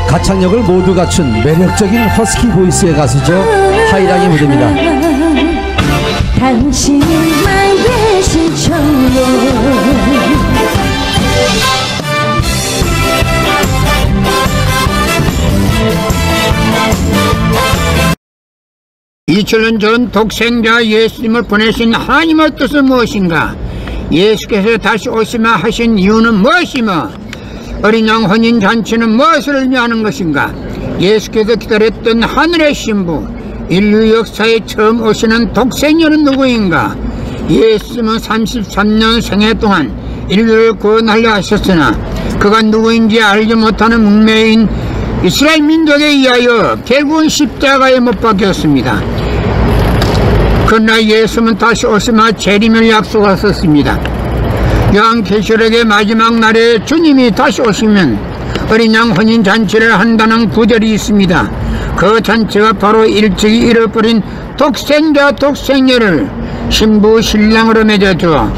가창력을 모두 갖춘 매력적인 허스키 보이스의 가수죠. 하이랑의 무대입니다. 당신만의 신청곡 2000년 전 독생자 예수님을 보내신 하나님의 뜻은 무엇인가? 예수께서 다시 오시마 하신 이유는 무엇이며 어린 양 혼인잔치는 무엇을 의미하는 것인가? 예수께서 기다렸던 하늘의 신부, 인류 역사에 처음 오시는 독생녀는 누구인가? 예수님은 33년 생애 동안 인류를 구원하려 하셨으나 그가 누구인지 알지 못하는 문명인 이스라엘 민족에 의하여 결국은 십자가에 못 박혔습니다. 그러나 예수님은 다시 오시마 재림을 약속하셨습니다. 요한계시록의 마지막 날에 주님이 다시 오시면 어린 양 혼인잔치를 한다는 구절이 있습니다. 그 잔치가 바로 일찍이 잃어버린 독생자 독생녀를 신부 신랑으로 맺어주어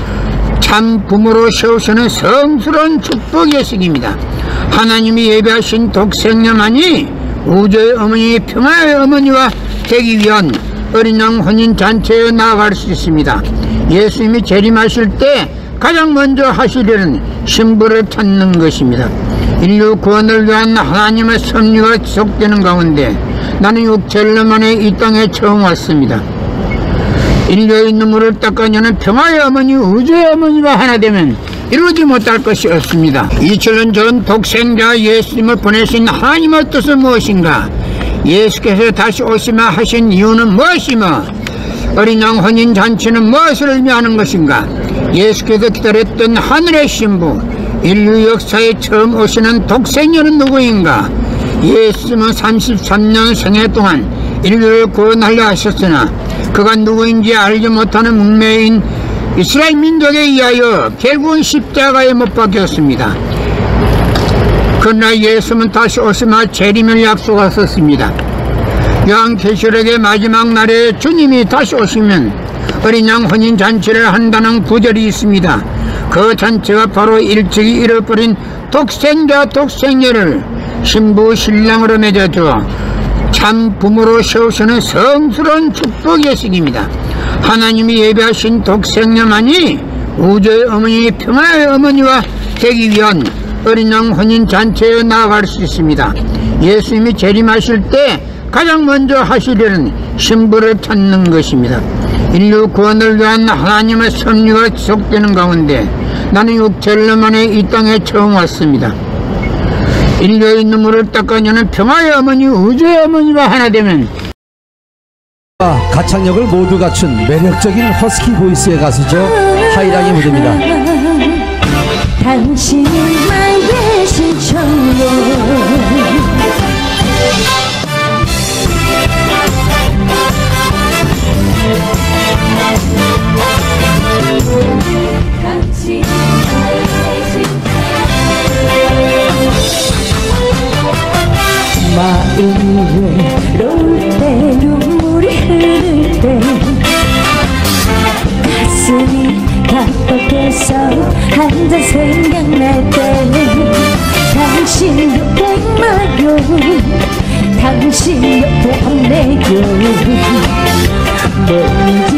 참 부모로 세우시는 성스러운 축복 예식입니다. 하나님이 예배하신 독생녀만이 우주의 어머니 평화의 어머니와 되기 위한 어린 양 혼인잔치에 나아갈 수 있습니다. 예수님이 재림하실 때 가장 먼저 하시려는 신부를 찾는 것입니다. 인류 구원을 위한 하나님의 섭리가 지속되는 가운데 나는 6개월 만에 이 땅에 처음 왔습니다. 인류의 눈물을 닦아내는 평화의 어머니 우주의 어머니가 하나 되면 이루지 못할 것이 없습니다. 2000년 전 독생자 예수님을 보내신 하나님의 뜻은 무엇인가? 예수께서 다시 오시마 하신 이유는 무엇이며 어린 양 혼인잔치는 무엇을 의미하는 것인가? 예수께서 기다렸던 하늘의 신부, 인류 역사에 처음 오시는 독생녀는 누구인가? 예수님은 33년 생애 동안 인류를 구원하려 하셨으나 그가 누구인지 알지 못하는 문명인 이스라엘 민족에 의하여 결국은 십자가에 못 박혔습니다. 그러나 예수님은 다시 오시마 재림을 약속하셨습니다. 요한계시록의 마지막 날에 주님이 다시 오시면 어린 양 혼인잔치를 한다는 구절이 있습니다. 그 잔치가 바로 일찍이 잃어버린 독생자 독생녀를 신부 신랑으로 맺어주어 참 부모로 세우시는 성스러운 축복 예식입니다. 하나님이 예배하신 독생녀만이 우주의 어머니 평화의 어머니와 되기 위한 어린 양 혼인잔치에 나아갈 수 있습니다. 예수님이 재림하실 때 가장 먼저 하시려는 신부를 찾는 것입니다. 인류 구원을 위한 하나님의 섭리가 지속되는 가운데 나는 6개월 만에 이 땅에 처음 왔습니다. 인류의 눈물을 닦아내는 평화의 어머니 우주의 어머니가 하나 되면 가창력을 모두 갖춘 매력적인 허스키 보이스의 가수죠. 하이랑의 무대입니다. 당신만의 신청곡 마음이 외로울 때 눈물이 흐를 때 가슴이 답답해서 한잔 생각날 때 당신 옆에 있나요? 당신 옆에 없네요. 뭔지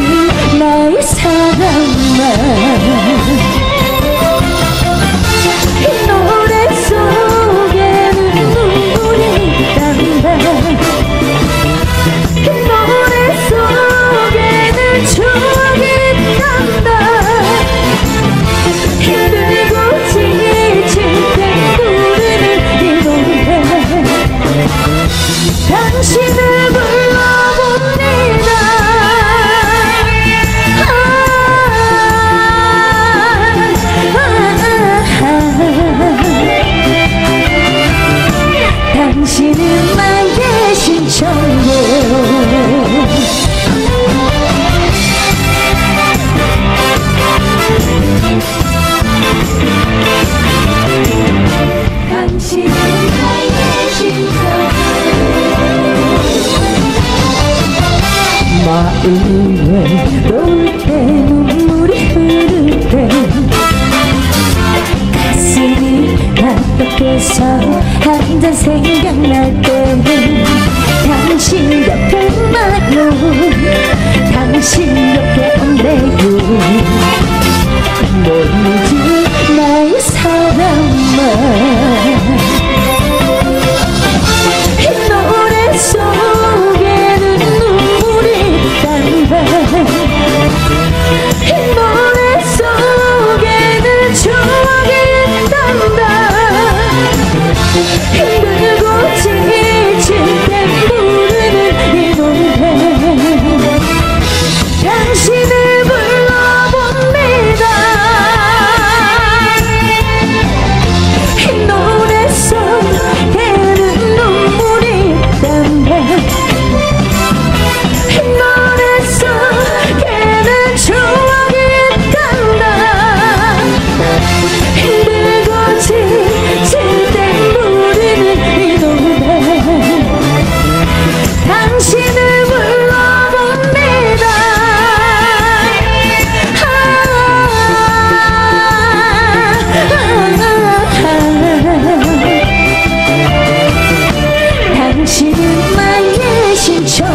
나의 사랑아 이 노래 속에는 눈물이 난다. 이 노래 속에는 추억이 난다. 힘들고 지칠 때 부르는 이 노래 당신을 불러봅니다. 당신은 나의 신청곡 당신은 나의 신청곡 마음이 외로울 때 눈물이 흐를 때 가슴이 답답해서 한잔 생각 생각날 때 당신 옆에만요 당신 옆에 온대요 모두 나의 사랑만 이 노래 속에는 눈물이 딴다 이 노래 속에는 추억이 있단다 힘들고 지칠 때 부르는 이 노래 당신을 불러봅니다 이 노래 속에는 눈물이 딴다 이 노래 속에는 추억이 있단다 힘들고 지칠 때 부르는 이 노래 당신을 불러봅니다 당신은 나의 신청